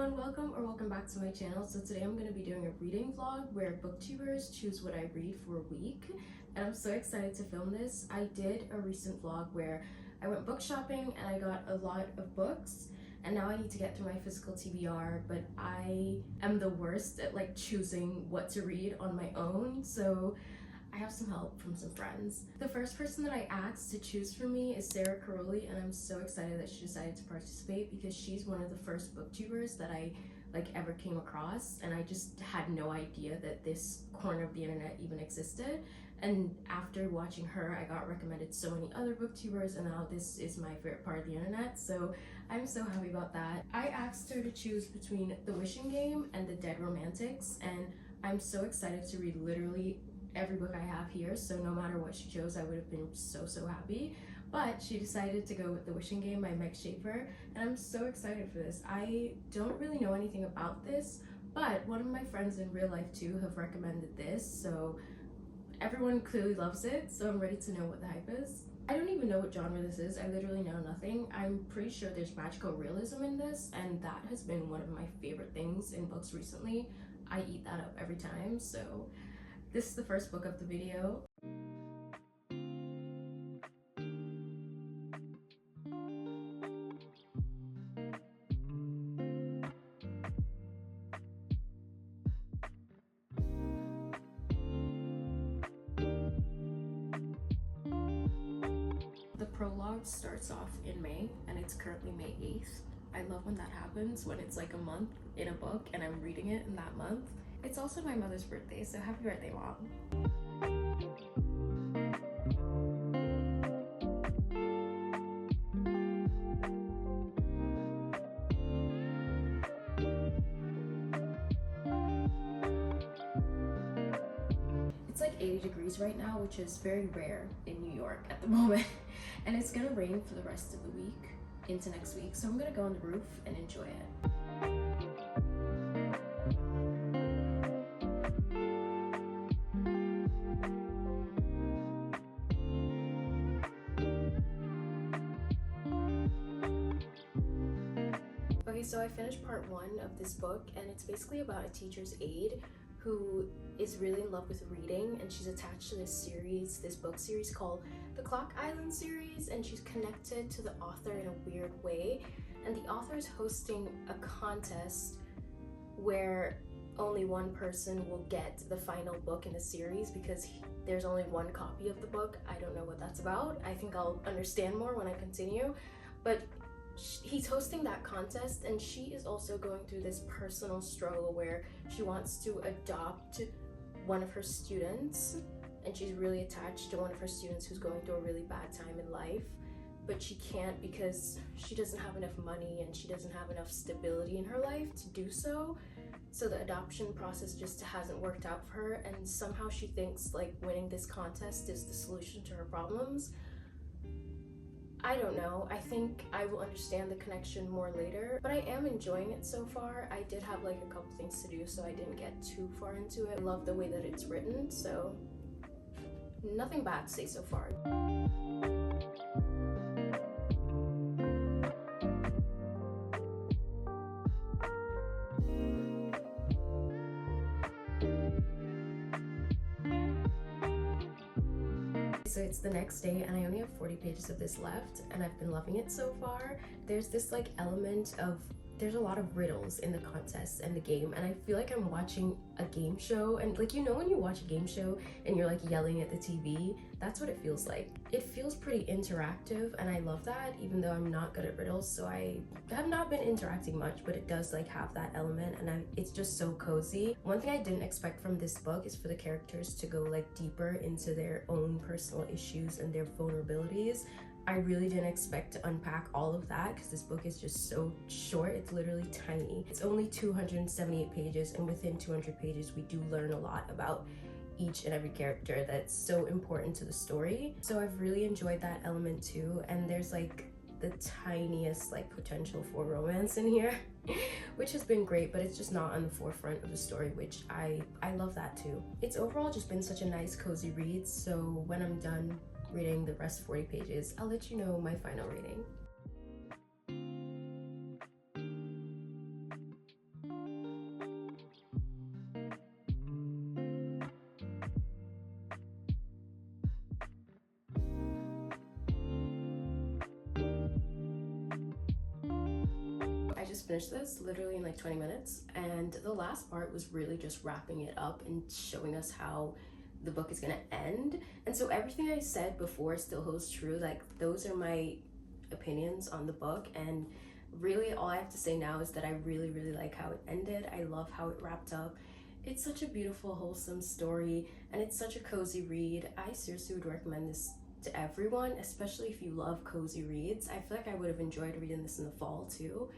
everyone, welcome back to my channel. So today I'm going to be doing a reading vlog where booktubers choose what I read for a week, and I'm so excited to film this. I did a recent vlog where I went book shopping and I got a lot of books, and now I need to get through my physical TBR, but I am the worst at like choosing what to read on my own, so I have some help from some friends. The first person that I asked to choose for me is Sara, and I'm so excited that she decided to participate because she's one of the first booktubers that I ever came across, and I just had no idea that this corner of the internet even existed. And after watching her, I got recommended so many other booktubers, and now this is my favorite part of the internet, so I'm so happy about that. I asked her to choose between The Wishing Game and The Dead Romantics, and I'm so excited to read literally every book I have here, so no matter what she chose, I would have been so happy. But she decided to go with The Wishing Game by Meg Schaefer, and I'm so excited for this. I don't really know anything about this, but one of my friends in real life too have recommended this, so everyone clearly loves it, so I'm ready to know what the hype is. I don't even know what genre this is. I literally know nothing. I'm pretty sure there's magical realism in this, and that has been one of my favorite things in books recently. I eat that up every time, so this is the first book of the video. The prologue starts off in May, and it's currently May 8th. I love when that happens, when it's like a month in a book and I'm reading it in that month. It's also my mother's birthday, so happy birthday, Mom. It's like 80 degrees right now, which is very rare in New York at the moment. And it's gonna rain for the rest of the week into next week, so I'm gonna go on the roof and enjoy it. Okay, so I finished part 1 of this book, and it's basically about a teacher's aide who is really in love with reading, and she's attached to this book series called the Clock Island series, and she's connected to the author in a weird way. And the author is hosting a contest where only one person will get the final book in the series because there's only one copy of the book. I don't know what that's about. I think I'll understand more when I continue, but he's hosting that contest, and she is also going through this personal struggle where she wants to adopt one of her students, and she's really attached to one of her students who's going through a really bad time in life, but she can't because she doesn't have enough money and she doesn't have enough stability in her life to do so. So the adoption process just hasn't worked out for her, and somehow she thinks like winning this contest is the solution to her problems. I don't know. I think I will understand the connection more later, but I am enjoying it so far. I did have like a couple things to do, so I didn't get too far into it. I love the way that it's written, so nothing bad to say so far. So it's the next day, and I only have 40 pages of this left, and I've been loving it so far. There's this like element of, there's a lot of riddles in the contest and the game, and I feel like I'm watching a game show. And like, you know when you watch a game show and you're like yelling at the TV, that's what it feels like. It feels pretty interactive, and I love that, even though I'm not good at riddles, so I have not been interacting much, but it does like have that element, and it's just so cozy. One thing I didn't expect from this book is for the characters to go like deeper into their own personal issues and their vulnerabilities. I really didn't expect to unpack all of that because this book is just so short. It's literally tiny. It's only 278 pages, and within 200 pages we do learn a lot about each and every character that's so important to the story. So I've really enjoyed that element too, and there's like the tiniest like potential for romance in here which has been great, but it's just not on the forefront of the story, which I love that too. It's overall just been such a nice cozy read, so when I'm done reading the rest 40 pages, I'll let you know my final rating. just finished this literally in like 20 minutes, and the last part was really just wrapping it up and showing us how the book is gonna end. And so everything I said before still holds true. Like, those are my opinions on the book, and really all I have to say now is that I really like how it ended. I love how it wrapped up. It's such a beautiful, wholesome story, and it's such a cozy read. I seriously would recommend this to everyone, especially if you love cozy reads. I feel like I would have enjoyed reading this in the fall too,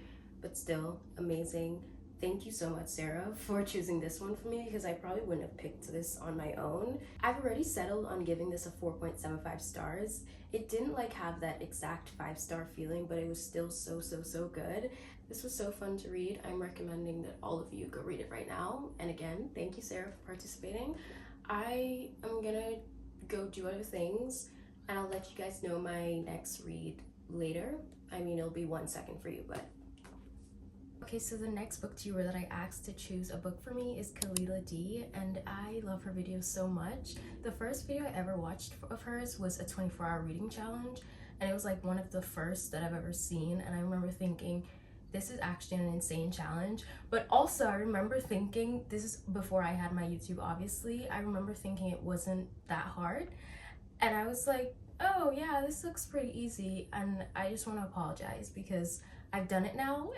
but still amazing. Thank you so much, Sarah, for choosing this one for me, because I probably wouldn't have picked this on my own. I've already settled on giving this a 4.75 stars. It didn't like have that exact 5-star feeling, but it was still so good. This was so fun to read. I'm recommending that all of you go read it right now. And again, thank you, Sarah, for participating. I am gonna go do other things, and I'll let you guys know my next read later. I mean, it'll be 1 second for you, but okay, so the next booktuber that I asked to choose a book for me is Khalilah D, and I love her videos so much. The first video I ever watched of hers was a 24-hour reading challenge, and it was like one of the first that I've ever seen, and I remember thinking, this is actually an insane challenge. But also I remember thinking, this is before I had my YouTube obviously, I remember thinking it wasn't that hard, and I was like, oh yeah, this looks pretty easy, and I just want to apologize because I've done it now.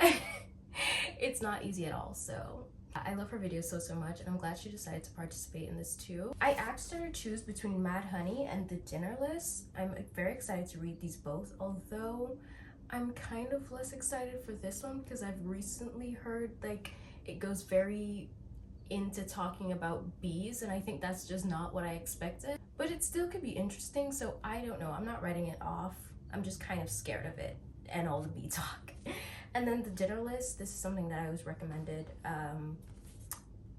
It's not easy at all. So I love her videos so much, and I'm glad she decided to participate in this too. I asked her to choose between Mad Honey and The Dinner List. I'm very excited to read these both, although I'm kind of less excited for this one because I've recently heard like it goes very into talking about bees, and I think that's just not what I expected, but it still could be interesting. So I don't know, I'm not writing it off. I'm just kind of scared of it and all the bee talk. And then The Dinner List, this is something that I was recommended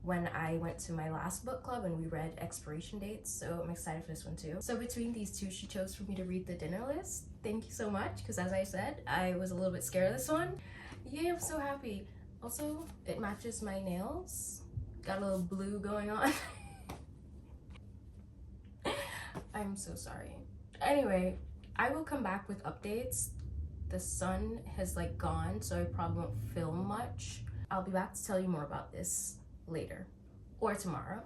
when I went to my last book club and we read expiration dates, so I'm excited for this one too. So between these two, she chose for me to read The Dinner List. Thank you so much, because as I said, I was a little bit scared of this one. Yay, I'm so happy. Also, it matches my nails. Got a little blue going on. I'm so sorry. Anyway, I will come back with updates. The sun has like gone, so I probably won't film much. I'll be back to tell you more about this later or tomorrow.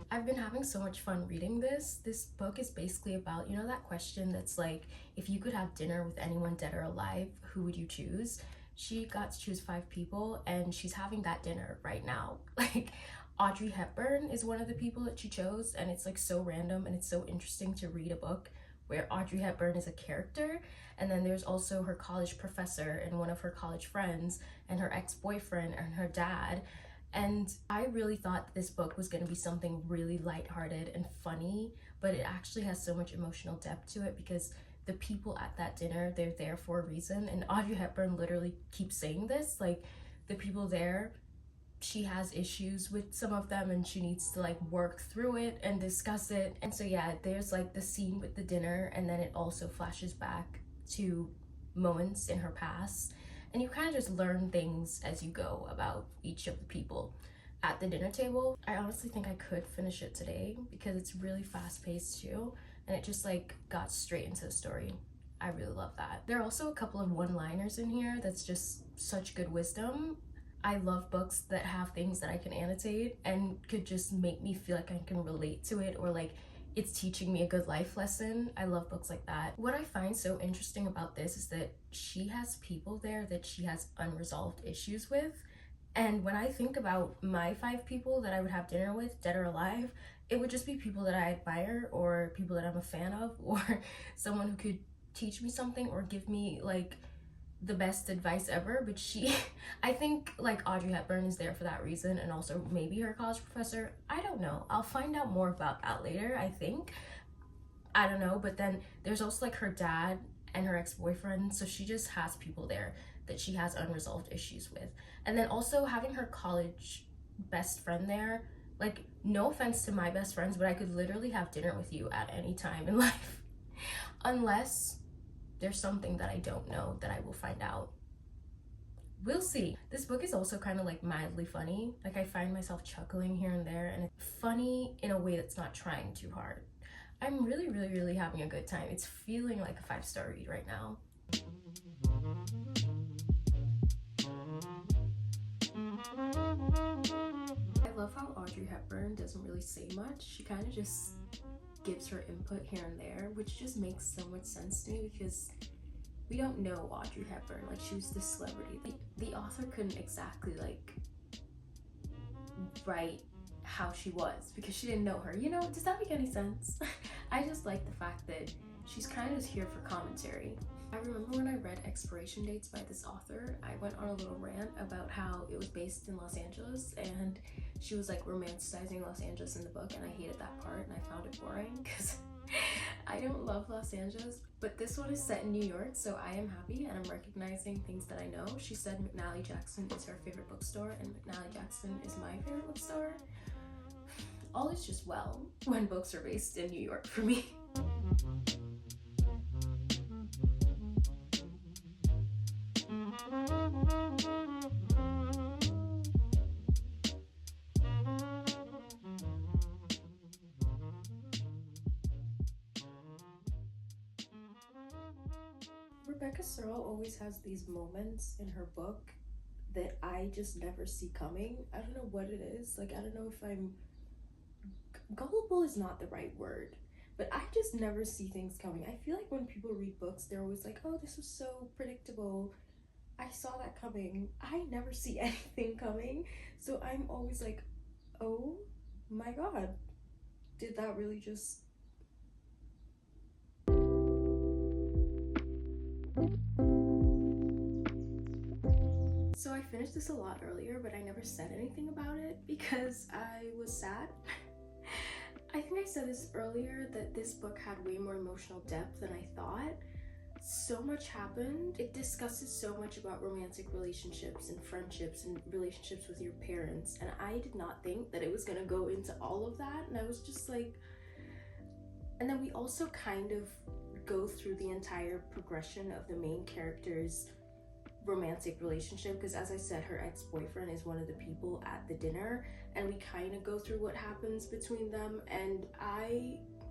I've been having so much fun reading this. This book is basically about, you know, that question that's like, if you could have dinner with anyone dead or alive, who would you choose? She got to choose 5 people, and she's having that dinner right now. Like, Audrey Hepburn is one of the people that she chose, and it's like so random, and it's so interesting to read a book where Audrey Hepburn is a character. And then there's also her college professor and one of her college friends and her ex-boyfriend and her dad. And I really thought this book was going to be something really lighthearted and funny, but it actually has so much emotional depth to it, because the people at that dinner, they're there for a reason. And Audrey Hepburn literally keeps saying this, like, the people there, she has issues with some of them and she needs to like work through it and discuss it. And so yeah, there's like the scene with the dinner, and then it also flashes back to moments in her past, and you kind of just learn things as you go about each of the people at the dinner table. I honestly think I could finish it today because it's really fast-paced too, and it just like got straight into the story. I really love that. There are also a couple of one-liners in here that's just such good wisdom. I love books that have things that I can annotate and could just make me feel like I can relate to it, or like it's teaching me a good life lesson. I love books like that. What I find so interesting about this is that she has people there that she has unresolved issues with. And when I think about my 5 people that I would have dinner with, dead or alive, it would just be people that I admire, or people that I'm a fan of, or someone who could teach me something or give me like the best advice ever. But I think like Audrey Hepburn is there for that reason, and also maybe her college professor. I don't know, I'll find out more about that later, I think. I don't know. But then there's also like her dad and her ex-boyfriend, so she just has people there that she has unresolved issues with. And then also having her college best friend there, like, no offense to my best friends, but I could literally have dinner with you at any time in life unless there's something that I don't know that I will find out. We'll see. This book is also kind of like mildly funny. Like I find myself chuckling here and there, and it's funny in a way that's not trying too hard. I'm really having a good time. It's feeling like a 5-star read right now. I love how Audrey Hepburn doesn't really say much. She kind of just gives her input here and there, which just makes so much sense to me because we don't know Audrey Hepburn. Like, she was this celebrity. The author couldn't exactly like write how she was because she didn't know her. You know, does that make any sense? I just like the fact that she's kind of just here for commentary. I remember when I read Expiration Dates by this author, I went on a little rant about how it was based in Los Angeles and she was like romanticizing Los Angeles in the book, and I hated that part and I found it boring because I don't love Los Angeles, but this one is set in New York, so I am happy and I'm recognizing things that I know. She said McNally Jackson is her favorite bookstore and McNally Jackson is my favorite bookstore. All is just well when books are based in New York for me. Rebecca Searle always has these moments in her book that I just never see coming. I don't know what it is. Like, I don't know if I'm... Gullible is not the right word, but I just never see things coming. I feel like when people read books, they're always like, oh, this was so predictable. I saw that coming. I never see anything coming. So I'm always like, oh my god, did that really just... So I finished this a lot earlier, but I never said anything about it because I was sad. I think I said this earlier, that this book had way more emotional depth than I thought. So much happened. It discusses so much about romantic relationships and friendships and relationships with your parents, and I did not think that it was gonna go into all of that, and I was just like... And then we also kind of go through the entire progression of the main character's romantic relationship, because as I said, her ex-boyfriend is one of the people at the dinner, and we kind of go through what happens between them, and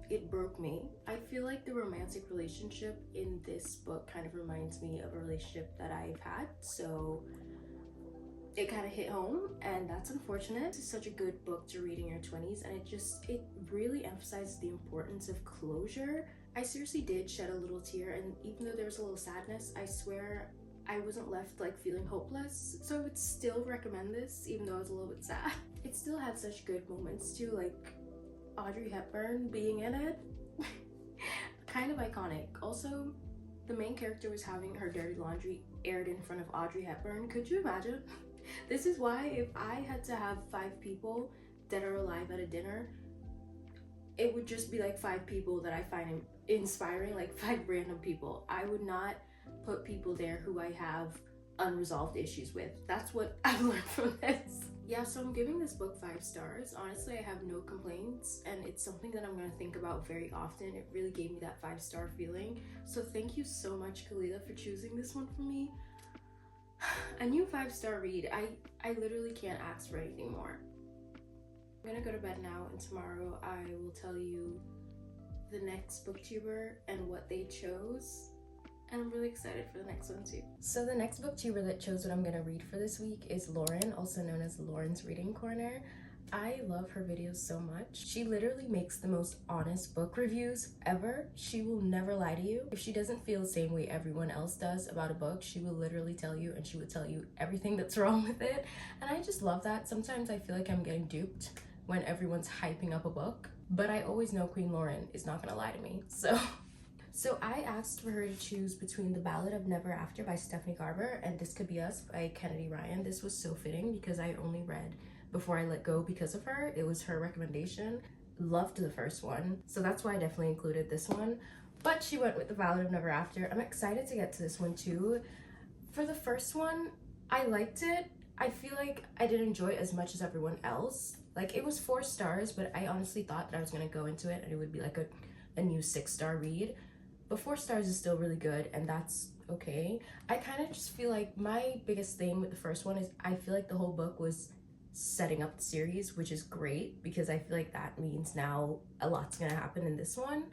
it broke me. I feel like the romantic relationship in this book kind of reminds me of a relationship that I've had, so it kind of hit home, and that's unfortunate. This is such a good book to read in your 20s, and it really emphasizes the importance of closure. I seriously did shed a little tear, and even though there was a little sadness, I swear I wasn't left like feeling hopeless. So I would still recommend this, even though I was a little bit sad. It still had such good moments too, like Audrey Hepburn being in it. Kind of iconic. Also, the main character was having her dirty laundry aired in front of Audrey Hepburn. Could you imagine? This is why if I had to have 5 people dead or alive at a dinner, it would just be like 5 people that I find inspiring, like 5 random people. I would not put people there who I have unresolved issues with. That's what I've learned from this. Yeah, so I'm giving this book 5 stars. Honestly, I have no complaints, and it's something that I'm going to think about very often. It really gave me that 5-star feeling. So thank you so much, Khalilah, for choosing this one for me. A new 5-star read. I literally can't ask for anything more. I'm gonna go to bed now, and tomorrow I will tell you the next booktuber and what they chose. And I'm really excited for the next one too. So the next booktuber that chose what I'm gonna read for this week is Lauren, also known as Lauren's Reading Corner. I love her videos so much. She literally makes the most honest book reviews ever. She will never lie to you. If she doesn't feel the same way everyone else does about a book, she will literally tell you, and she would tell you everything that's wrong with it. And I just love that. Sometimes I feel like I'm getting duped when everyone's hyping up a book, but I always know Queen Lauren is not gonna lie to me. So I asked for her to choose between The Ballad of Never After by Stephanie Garber and This Could Be Us by Kennedy Ryan. This was so fitting because I only read Before I Let Go because of her. It was her recommendation. Loved the first one, so that's why I definitely included this one. But she went with The Ballad of Never After. I'm excited to get to this one too. For the first one, I liked it. I feel like I didn't enjoy it as much as everyone else. Like, it was 4 stars, but I honestly thought that I was gonna go into it and it would be like a new 6-star read. but 4 stars is still really good, and that's okay. I kind of just feel like my biggest thing with the first one is I feel like the whole book was setting up the series, which is great because I feel like that means now a lot's gonna happen in this one.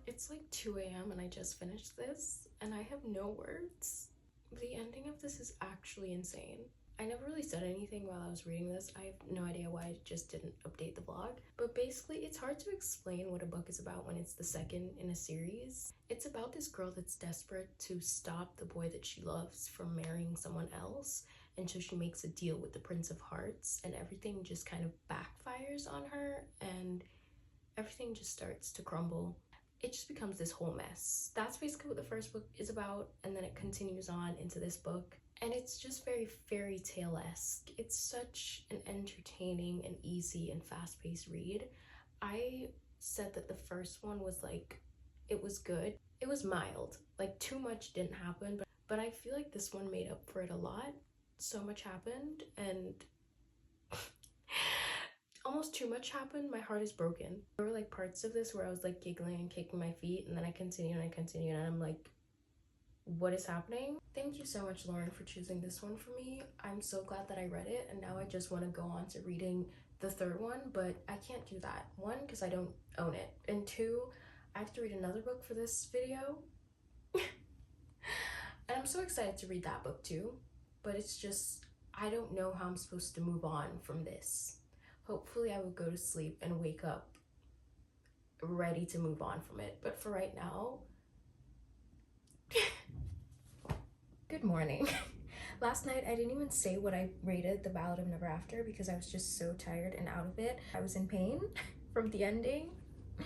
It's like 2 a.m. and I just finished this and I have no words. The ending of this is actually insane. I never really said anything while I was reading this. I have no idea why I just didn't update the vlog. But basically, it's hard to explain what a book is about when it's the second in a series. It's about this girl that's desperate to stop the boy that she loves from marrying someone else. And so she makes a deal with the Prince of Hearts and everything just kind of backfires on her and everything just starts to crumble. It just becomes this whole mess. That's basically what the first book is about, and then it continues on into this book. And it's just very fairy tale-esque. It's such an entertaining and easy and fast-paced read. I said that the first one was like, it was good. It was mild. Like, too much didn't happen, but I feel like this one made up for it a lot. So much happened, and almost too much happened. My heart is broken. There were like parts of this where I was like giggling and kicking my feet, and then I continue and I'm like, what is happening? Thank you so much, Lauren, for choosing this one for me. I'm so glad that I read it, and now I just want to go on to reading the third one, but I can't do that. 1, because I don't own it, and 2, I have to read another book for this video. And I'm so excited to read that book too, but it's just, I don't know how I'm supposed to move on from this. Hopefully I will go to sleep and wake up ready to move on from it. But for right now, good morning. Last night I didn't even say what I rated The Ballad of Never After because I was just so tired and out of it. I was in pain from the ending.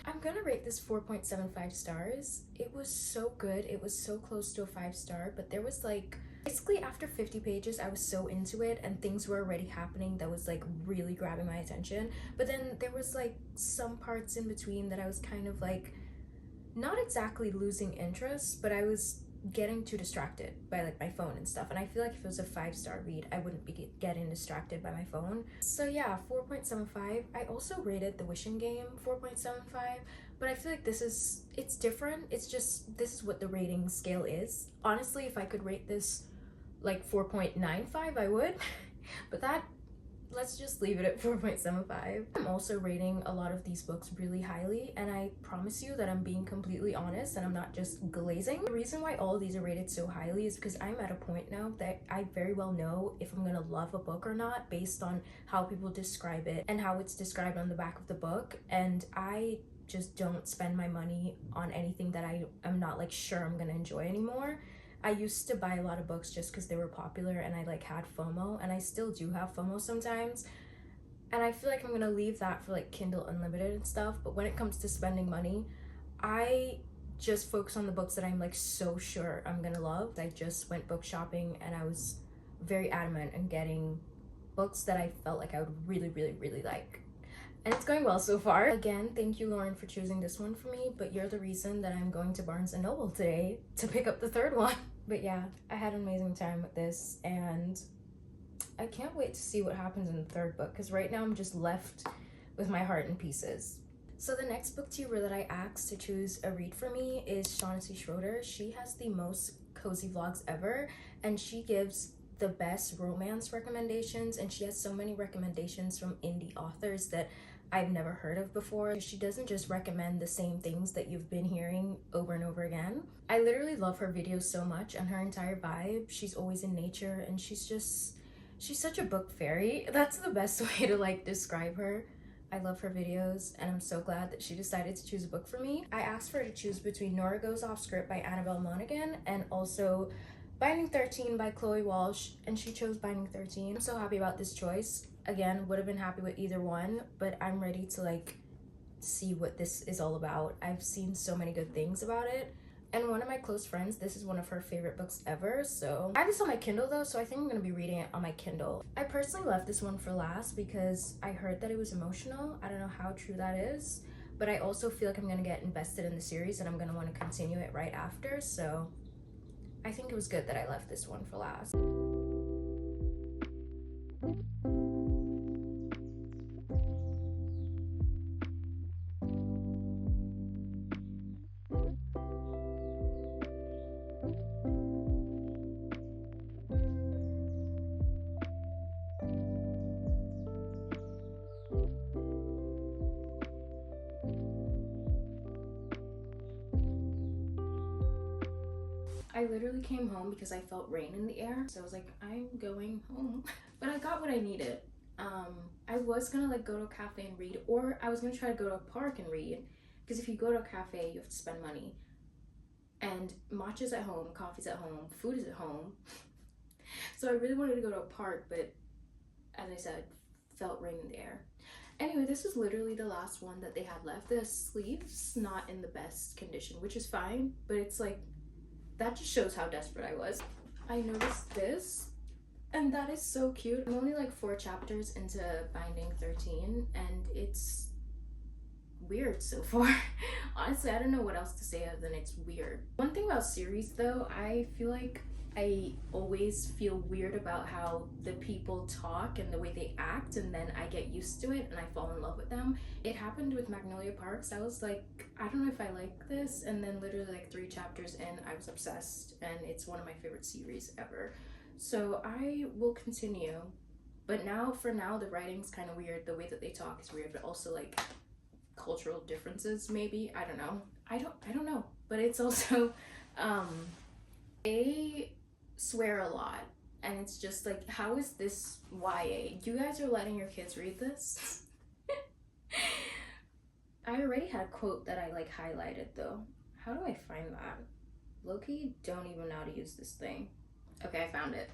I'm gonna rate this 4.75 stars. It was so good. It was so close to a 5-star, but there was like, basically after 50 pages, I was so into it and things were already happening that was like really grabbing my attention. But then there was like some parts in between that I was kind of like, not exactly losing interest, but I was getting too distracted by like my phone and stuff. And I feel like if it was a 5-star read, I wouldn't be getting distracted by my phone. So yeah, 4.75. I also rated The Wishing Game 4.75, but I feel like it's different. It's just, this is what the rating scale is. Honestly, if I could rate this like 4.95, I would. But let's just leave it at 4.75. I'm also rating a lot of these books really highly, and I promise you that I'm being completely honest and I'm not just glazing. The reason why all of these are rated so highly is because I'm at a point now that I very well know if I'm gonna love a book or not based on how people describe it and how it's described on the back of the book, and I just don't spend my money on anything that I'm not like sure I'm gonna enjoy anymore. I used to buy a lot of books just because they were popular and I like had FOMO, and I still do have FOMO sometimes. And I feel like I'm gonna leave that for like Kindle Unlimited and stuff, but when it comes to spending money, I just focus on the books that I'm like so sure I'm gonna love. I just went book shopping and I was very adamant in getting books that I felt like I would really like. And it's going well so far. Again, thank you, Lauren, for choosing this one for me, but you're the reason that I'm going to Barnes & Noble today to pick up the third one. But yeah, I had an amazing time with this, and I can't wait to see what happens in the third book, because right now I'm just left with my heart in pieces. So the next booktuber that I asked to choose a read for me is Shawnaci Schroeder. She has the most cozy vlogs ever, and she gives the best romance recommendations, and she has so many recommendations from indie authors that I've never heard of before. She doesn't just recommend the same things that you've been hearing over and over again. I literally love her videos so much and her entire vibe. She's always in nature, and she's such a book fairy. That's the best way to like describe her. I love her videos, and I'm so glad that she decided to choose a book for me. I asked her to choose between Nora Goes Off Script by Annabelle Monaghan and also Binding 13 by Chloe Walsh, and she chose Binding 13. I'm so happy about this choice. Again, would have been happy with either one, but I'm ready to like see what this is all about. I've seen so many good things about it. And one of my close friends, this is one of her favorite books ever. So I have this on my Kindle though, so I think I'm gonna be reading it on my Kindle. I personally left this one for last because I heard that it was emotional. I don't know how true that is, but I also feel like I'm gonna get invested in the series and I'm gonna want to continue it right after. So I think it was good that I left this one for last. I literally came home because I felt rain in the air. So I was like, I'm going home. But I got what I needed. I was gonna like go to a cafe and read, or I was gonna try to go to a park and read. Because if you go to a cafe, you have to spend money. And matcha's at home, coffee's at home, food is at home. So I really wanted to go to a park, but as I said, felt rain in the air. Anyway, this is literally the last one that they had left. The sleeve's not in the best condition, which is fine, but it's like, that just shows how desperate I was. I noticed this, and that is so cute. I'm only like 4 chapters into binding 13, and it's weird so far. Honestly, I don't know what else to say other than it's weird. One thing about series though, I feel like I always feel weird about how the people talk and the way they act, and then I get used to it and I fall in love with them. It happened with Magnolia Parks. I was like, I don't know if I like this, and then literally like 3 chapters in, I was obsessed, and it's one of my favorite series ever. So I will continue, but now for now the writing's kind of weird. The way that they talk is weird, but also like cultural differences maybe. I don't know. I don't know. But it's also they swear a lot, and it's just like, how is this YA? You guys are letting your kids read this? I already had a quote that I like highlighted though. How do I find that? Low-key don't even know how to use this thing. Okay, I found it.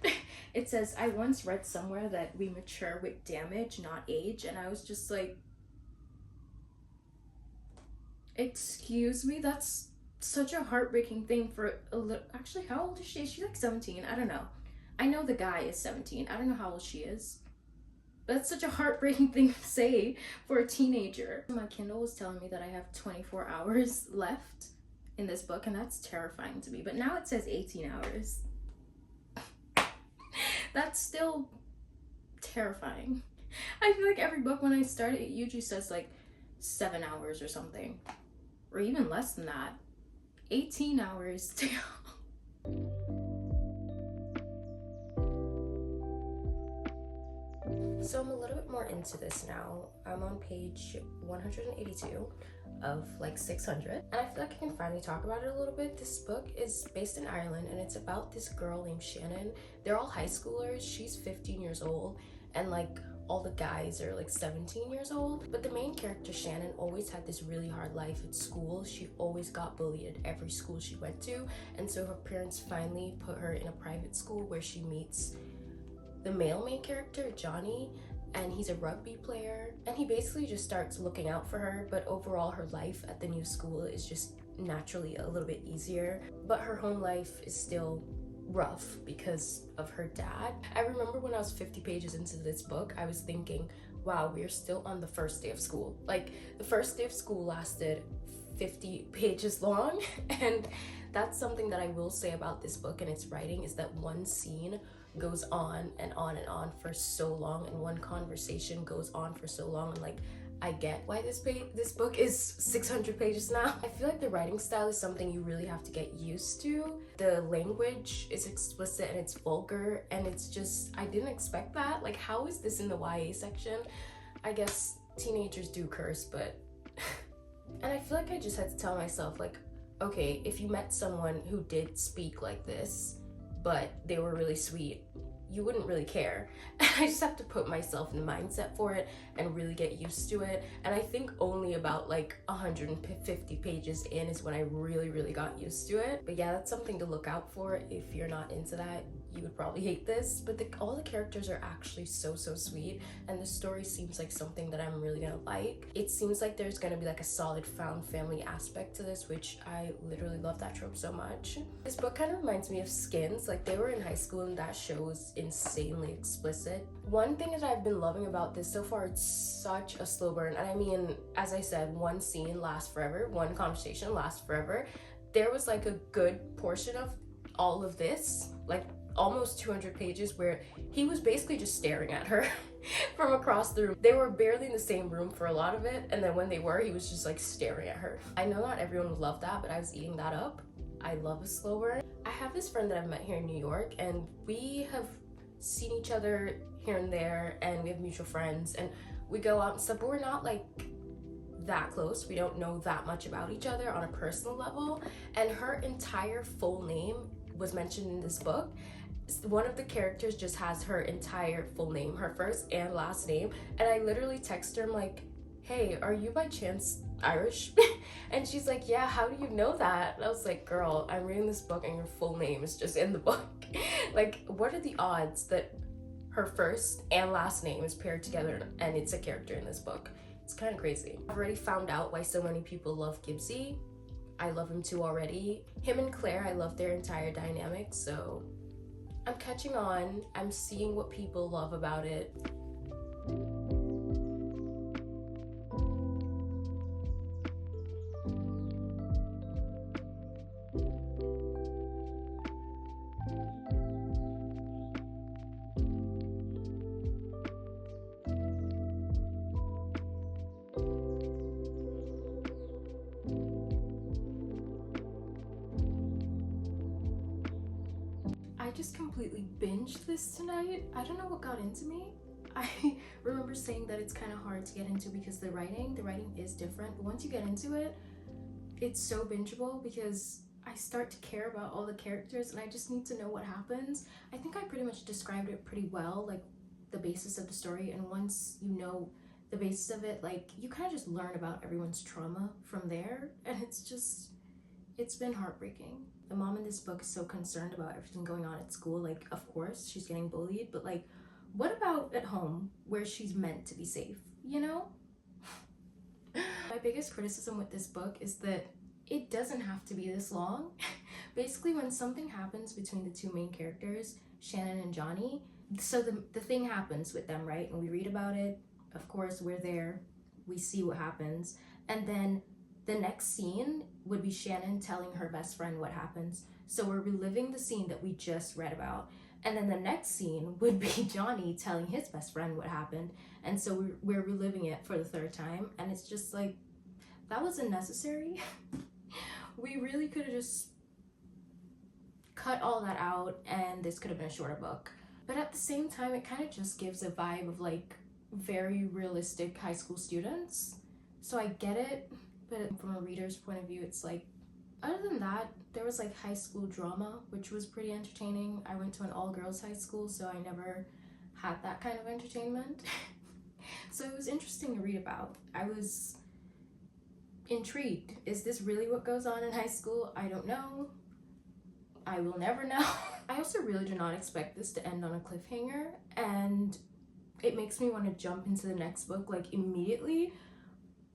It says, I once read somewhere that we mature with damage, not age, and I was just like, excuse me, that's such a heartbreaking thing for a little. Actually, how old is she? Is she like 17? I don't know. I know the guy is 17. I don't know how old she is. That's such a heartbreaking thing to say for a teenager. My Kindle was telling me that I have 24 hours left in this book, and that's terrifying to me. But now it says 18 hours. That's still terrifying. I feel like every book when I start it usually says like 7 hours or something, or even less than that. 18 hours to go. So I'm a little bit more into this now. I'm on page 182 of like 600, and I feel like I can finally talk about it a little bit. This book is based in Ireland, and it's about this girl named Shannon. They're all high schoolers. She's 15 years old, and like all the guys are like 17 years old. But the main character, Shannon, always had this really hard life at school. She always got bullied at every school she went to, and so her parents finally put her in a private school where she meets the male main character, Johnny, and he's a rugby player, and he basically just starts looking out for her. But overall, her life at the new school is just naturally a little bit easier, but her home life is still rough because of her dad. I remember when I was 50 pages into this book, I was thinking, wow, we're still on the first day of school. Like, the first day of school lasted 50 pages long, and that's something that I will say about this book and its writing, is that one scene goes on and on and on for so long, and one conversation goes on for so long, and like, I get why this book is 600 pages now. I feel like the writing style is something you really have to get used to. The language is explicit and it's vulgar, and it's just, I didn't expect that. Like, how is this in the YA section? I guess teenagers do curse, but and I feel like I just had to tell myself, like, okay, if you met someone who did speak like this, but they were really sweet, you wouldn't really care. I just have to put myself in the mindset for it and really get used to it. And I think only about like 150 pages in is when I really got used to it. But yeah, that's something to look out for if you're not into that. you would probably hate this, but all the characters are actually so sweet, and the story seems like something that I'm really gonna like. It seems like there's gonna be like a solid found family aspect to this, which I literally love that trope so much. This book kind of reminds me of Skins. Like, they were in high school and that show was insanely explicit. One thing that I've been loving about this so far, it's such a slow burn. And I mean, as I said, one scene lasts forever, one conversation lasts forever. There was like a good portion of all of this, like almost 200 pages, where he was basically just staring at her from across the room. They were barely in the same room for a lot of it, and then when they were, he was just like staring at her. I know not everyone would love that, but I was eating that up. I love a slow burn. I have this friend that I've met here in New York, and we have seen each other here and there, and we have mutual friends, and we go out and stuff, but we're not like that close. We don't know that much about each other on a personal level. And her entire full name was mentioned in this book. One of the characters just has her entire full name, her first and last name, and I literally text her, I'm like, hey, are you by chance Irish? And she's like, yeah, how do you know that? And I was like, girl, I'm reading this book and your full name is just in the book. Like, what are the odds that her first and last name is paired together and it's a character in this book? It's kind of crazy. I've already found out why so many people love Gibbsy. I love him too already. Him and Claire, I love their entire dynamic, so I'm catching on. I'm seeing what people love about it. I just completely binged this tonight. I don't know what got into me. I remember saying that it's kind of hard to get into because the writing is different, but once you get into it, it's so bingeable because I start to care about all the characters and I just need to know what happens. I think I pretty much described it pretty well, like the basis of the story, and once you know the basis of it, like you kind of just learn about everyone's trauma from there, and it's been heartbreaking. The mom in this book is so concerned about everything going on at school. Like, of course, she's getting bullied, but like, what about at home where she's meant to be safe, you know? My biggest criticism with this book is that it doesn't have to be this long. Basically, when something happens between the two main characters, Shannon and Johnny, so the thing happens with them, right? And we read about it, of course, we're there, we see what happens, and then the next scene would be Shannon telling her best friend what happens. So we're reliving the scene that we just read about. And then the next scene would be Johnny telling his best friend what happened. And so we're reliving it for the third time. And it's just like, that was unnecessary. We really could have just cut all that out and this could have been a shorter book. But at the same time, it kind of just gives a vibe of like very realistic high school students. So I get it. But from a reader's point of view, it's like, other than that, there was like high school drama, which was pretty entertaining. I went to an all-girls high school, so I never had that kind of entertainment. So it was interesting to read about. I was intrigued. Is this really what goes on in high school? I don't know. I will never know. I also really do not expect this to end on a cliffhanger, and it makes me want to jump into the next book like immediately.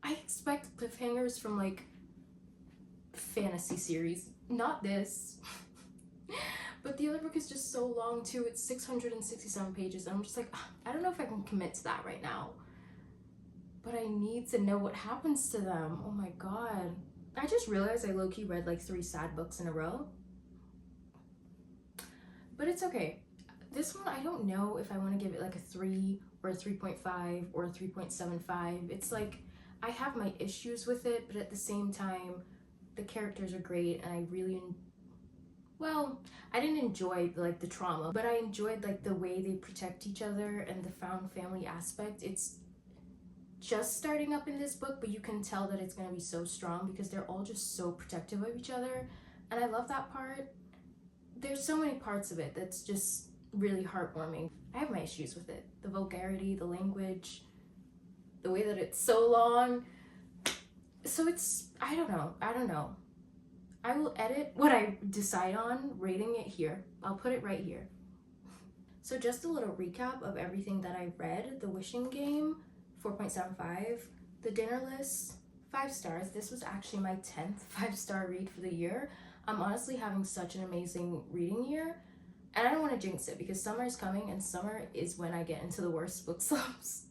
I expect cliffhangers from like fantasy series, not this. But the other book is just so long too. It's 667 pages. I'm just like, I don't know if I can commit to that right now. But I need to know what happens to them. Oh my god. I just realized I low-key read like 3 sad books in a row. But it's okay. This one, I don't know if I want to give it like a 3 or a 3.5 or a 3.75. It's like, I have my issues with it, but at the same time, the characters are great, and I really, well, I didn't enjoy like the trauma, but I enjoyed like the way they protect each other and the found family aspect. It's just starting up in this book, but you can tell that it's gonna be so strong because they're all just so protective of each other, and I love that part. There's so many parts of it that's just really heartwarming. I have my issues with it. The vulgarity, the language, the way that it's so long. So it's, I don't know. I will edit what I decide on rating it here. I'll put it right here. So just a little recap of everything that I read. The Wishing Game, 4.75. The Dinner List, 5 stars. This was actually my 10th 5-star read for the year. I'm honestly having such an amazing reading year. And I don't want to jinx it because summer is coming and summer is when I get into the worst book slumps.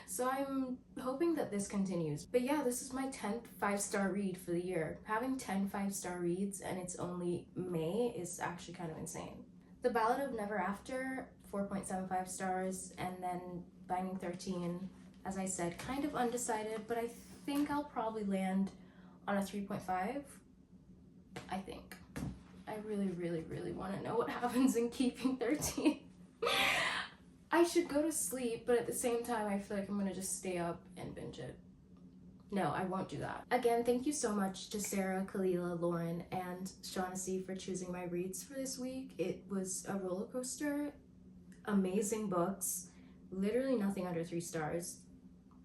So I'm hoping that this continues. But yeah, this is my 10th 5-star read for the year. Having 10 5-star reads and it's only May is actually kind of insane. The Ballad of Never After, 4.75 stars. And then Binding 13, as I said, kind of undecided, but I think I'll probably land on a 3.5. I think. I really want to know what happens in Keeping 13. I should go to sleep, but at the same time, I feel like I'm gonna just stay up and binge it. No, I won't do that. Again, thank you so much to Sara, Khalilah, Lauren, and Shawnaci for choosing my reads for this week. It was a roller coaster. Amazing books. Literally nothing under 3 stars.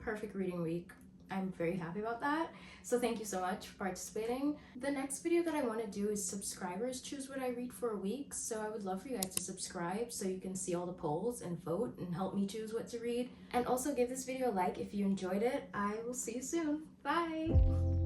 Perfect reading week. I'm very happy about that. So thank you so much for participating. The next video that I want to do is subscribers choose what I read for a week. So I would love for you guys to subscribe so you can see all the polls and vote and help me choose what to read. And also give this video a like if you enjoyed it. I will see you soon. Bye!